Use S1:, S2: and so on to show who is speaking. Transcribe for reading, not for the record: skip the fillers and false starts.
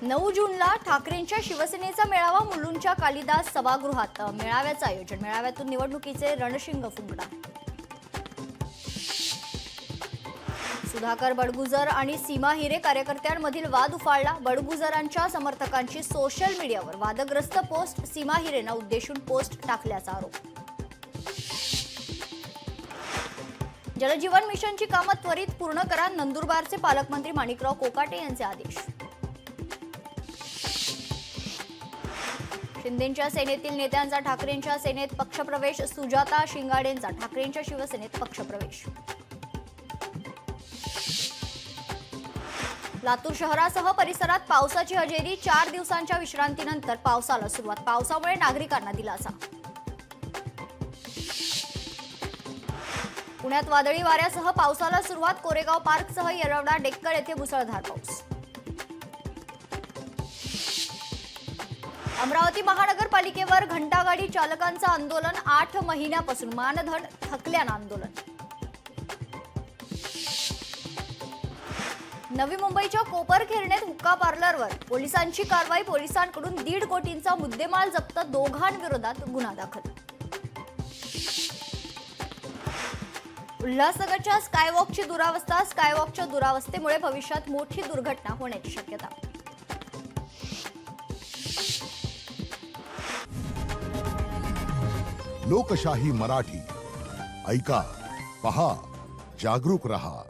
S1: 9 जूनला ठाकरेंच्या शिवसेनेचा मेळावा मुलुंडच्या कालिदास सभागृहात मेळाव्याचं आयोजन। मेळाव्यातून निवडणुकीचे रणशिंग फुंकणार। सुधाकर बडगुजर आणि सीमा हिरे कार्यकर्त्यांमधील वाद उफाळला। बडगुजरांच्या समर्थकांची सोशल मीडियावर वादग्रस्त पोस्ट, सीमा हिरेंना उद्देशून पोस्ट टाकल्याचा आरोप। जलजीवन मिशनची कामं त्वरित पूर्ण करा, नंदुरबारचे पालकमंत्री माणिकराव कोकाटे यांचे आदेश। शिंदेंच्या सेनेतील नेत्यांचा ठाकरेंच्या सेनेत पक्षप्रवेश। सुजाता शिंगाडेंचा ठाकरेंच्या शिवसेनेत पक्षप्रवेश। लातूर शहरासह परिसरात पावसाची हजेरी। 4 दिवसांच्या विश्रांतीनंतर पावसाला सुरुवात। पावसामुळे नागरिकांना दिलासा। पुण्यात वादळी वाऱ्यासह पावसाला सुरुवात। कोरेगाव पार्कसह येरवडा, डेक्कल येथे मुसळधार पाऊस। अमरावती महानगरपालिकेवर घंटागाडी चालकांचं आंदोलन। 8 महिन्यापासून मानधन थकल्यानं आंदोलन। नवी मुंबईच्या कोपरखेरणेत हुक्का पार्लरवर पोलिसांची कारवाई। पोलिसांकडून 1.5 कोटींचा मुद्देमाल जप्त। दोघांविरोधात गुन्हा दाखल। उल्हासनगरच्या स्कायवॉकची दुरावस्था। स्कायवॉकच्या दुरावस्थेमुळे भविष्यात मोठी दुर्घटना होण्याची शक्यता।
S2: लोकशाही मराठी ऐका, पहा, जागरूक रहा।